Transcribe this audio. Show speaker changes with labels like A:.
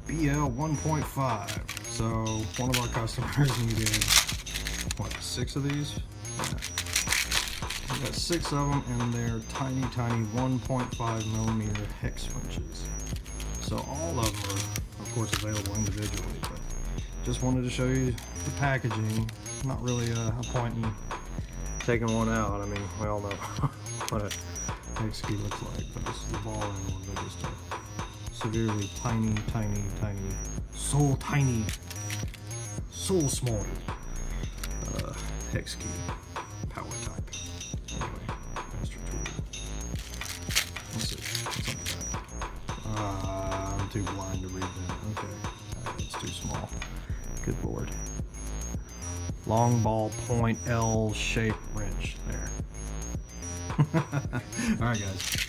A: BL-1.5. So one of our customers needed, what, 6 of these? Yeah. We got 6 of them, and they're tiny 1.5mm hex winches. So all of them are, of course, available individually, but just wanted to show you the packaging. Not really a point in taking one out. I mean, we all know what a hex key looks like, but this is the ball end one. They're just a severely tiny, so small hex key power type. Anyway, master tool. Let's see what's on the back. I'm too blind to read that. Okay, it's too small. Good lord. Long ball point L shaped wrench there. Alright guys.